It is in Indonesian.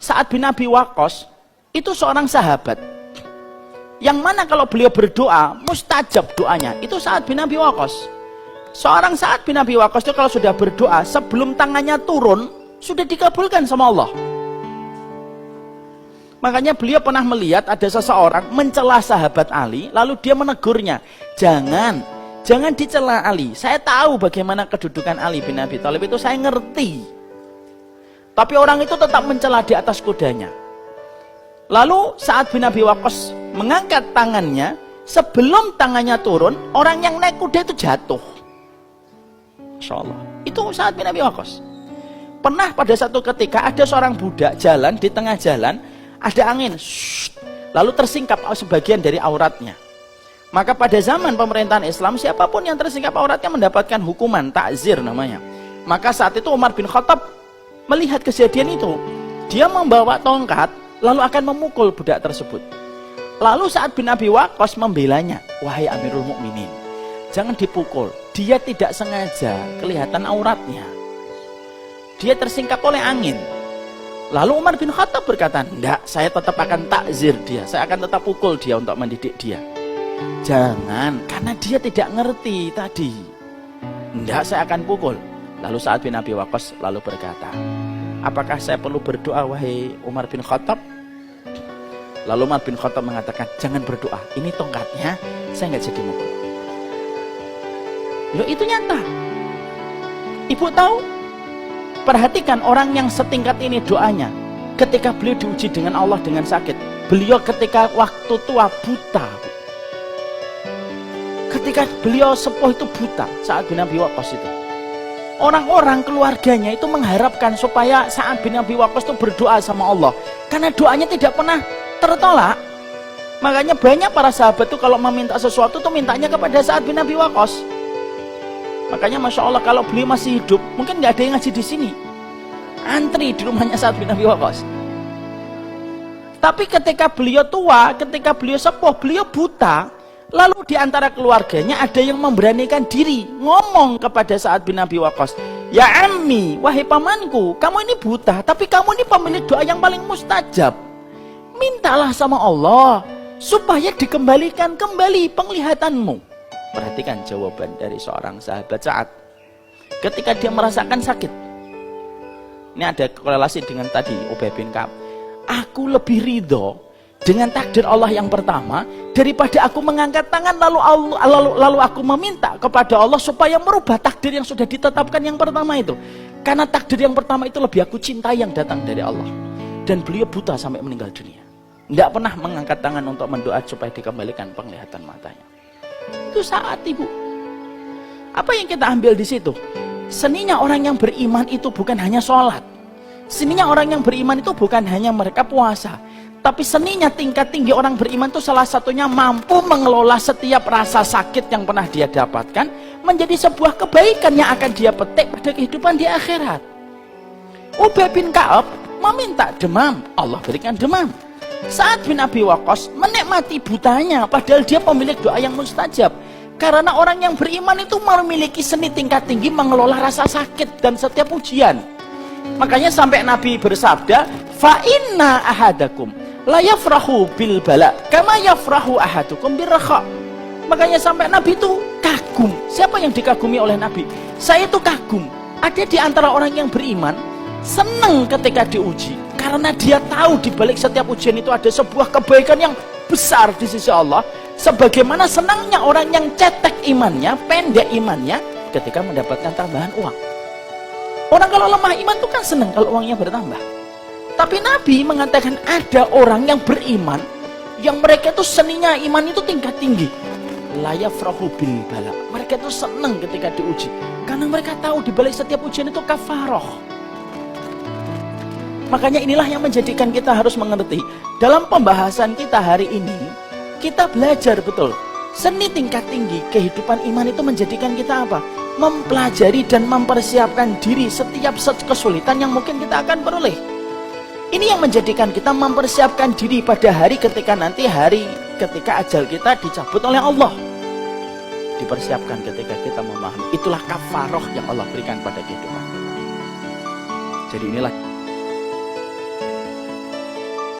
Sa'ad bin Abi Waqqas itu seorang sahabat yang mana kalau beliau berdoa mustajab doanya, itu Sa'ad bin Abi Waqqas. Seorang Sa'ad bin Abi Waqqas itu kalau sudah berdoa sebelum tangannya turun sudah dikabulkan sama Allah. Makanya beliau pernah melihat ada seseorang mencela sahabat Ali, lalu dia menegurnya, jangan dicela Ali, saya tahu bagaimana kedudukan Ali bin Abi Thalib itu, saya ngerti. Tapi orang itu tetap mencela di atas kudanya. Lalu Sa'ad bin Abi Waqqas mengangkat tangannya, sebelum tangannya turun, orang yang naik kuda itu jatuh. Masya Allah. Itu Sa'ad bin Abi Waqqas. Pernah pada satu ketika ada seorang budak jalan, di tengah jalan ada angin, lalu tersingkap sebagian dari auratnya. Maka pada zaman pemerintahan Islam, siapapun yang tersingkap auratnya mendapatkan hukuman, ta'zir namanya. Maka saat itu Umar bin Khattab melihat kejadian itu, dia membawa tongkat lalu akan memukul budak tersebut. Lalu Sa'ad bin Abi Waqqas membelanya, wahai Amirul Mukminin, jangan dipukul, dia tidak sengaja kelihatan auratnya, dia tersingkap oleh angin. Lalu Umar bin Khattab berkata, enggak, saya tetap akan takzir dia, saya akan tetap pukul dia untuk mendidik dia. Jangan, karena dia tidak ngerti tadi. Enggak, saya akan pukul. Lalu Sa'ad bin Abi Waqqas lalu berkata, apakah saya perlu berdoa wahai Umar bin Khattab? Lalu Umar bin Khattab mengatakan, jangan berdoa, ini tongkatnya, saya nggak jadi mukul. Loh, itu nyata. Ibu tahu? Perhatikan orang yang setingkat ini doanya. Ketika beliau diuji dengan Allah dengan sakit, beliau ketika waktu tua buta. Ketika beliau sepuh itu buta, Sa'ad bin Abi Waqqas itu. Orang-orang keluarganya itu mengharapkan supaya Sa'ad bin Abi Waqqas itu berdoa sama Allah. Karena doanya tidak pernah tertolak. Makanya banyak para sahabat itu kalau meminta sesuatu tuh mintanya kepada Sa'ad bin Abi Waqqas. Makanya Masya Allah kalau beliau masih hidup, mungkin nggak ada yang ngaji di sini. Antri di rumahnya Sa'ad bin Abi Waqqas. Tapi ketika beliau tua, ketika beliau sepuh, beliau buta, lalu di antara keluarganya ada yang memberanikan diri ngomong kepada Sa'ad bin Abi Waqqas, ya ammi, wahai pamanku, kamu ini buta, tapi kamu ini pemilik doa yang paling mustajab. Mintalah sama Allah supaya dikembalikan kembali penglihatanmu. Perhatikan jawaban dari seorang sahabat Sa'ad ketika dia merasakan sakit. Ini ada korelasi dengan tadi Ubay bin Ka'ab. Aku lebih ridho dengan takdir Allah yang pertama daripada aku mengangkat tangan lalu aku meminta kepada Allah supaya merubah takdir yang sudah ditetapkan yang pertama itu. Karena takdir yang pertama itu lebih aku cintai yang datang dari Allah. Dan beliau buta sampai meninggal dunia, tidak pernah mengangkat tangan untuk mendoa supaya dikembalikan penglihatan matanya. Itu Saat, ibu. Apa yang kita ambil di situ? Seninya orang yang beriman itu bukan hanya sholat. Seninya orang yang beriman itu bukan hanya mereka puasa. Tapi seninya tingkat tinggi orang beriman itu salah satunya mampu mengelola setiap rasa sakit yang pernah dia dapatkan menjadi sebuah kebaikan yang akan dia petik pada kehidupan di akhirat. Ubay bin Ka'ab meminta demam, Allah berikan demam. Sa'ad bin Abi Waqqas menikmati butanya, padahal dia pemilik doa yang mustajab. Karena orang yang beriman itu memiliki seni tingkat tinggi mengelola rasa sakit dan setiap ujian. Makanya sampai Nabi bersabda, fa inna ahadakum la yafrahu bil bala kama yafrahu ahadukum birrakha. Makanya sampai Nabi itu kagum. Siapa yang dikagumi oleh Nabi? Saya itu kagum. Ada di antara orang yang beriman senang ketika diuji, karena dia tahu di balik setiap ujian itu ada sebuah kebaikan yang besar di sisi Allah. Sebagaimana senangnya orang yang cetek imannya, pendek imannya ketika mendapatkan tambahan uang. Orang kalau lemah iman itu kan senang kalau uangnya bertambah. Tapi Nabi mengatakan ada orang yang beriman, yang mereka itu seninya iman itu tingkat tinggi. La yafrahu bil bala. Mereka itu senang ketika diuji, karena mereka tahu di balik setiap ujian itu kafaroh. Makanya inilah yang menjadikan kita harus mengerti. Dalam pembahasan kita hari ini, kita belajar betul. Seni tingkat tinggi kehidupan iman itu menjadikan kita apa? Mempelajari dan mempersiapkan diri setiap kesulitan yang mungkin kita akan peroleh. Ini yang menjadikan kita mempersiapkan diri pada hari ketika nanti hari ketika ajal kita dicabut oleh Allah. Dipersiapkan ketika kita memahami. Itulah kafaroh yang Allah berikan pada kehidupan. Jadi inilah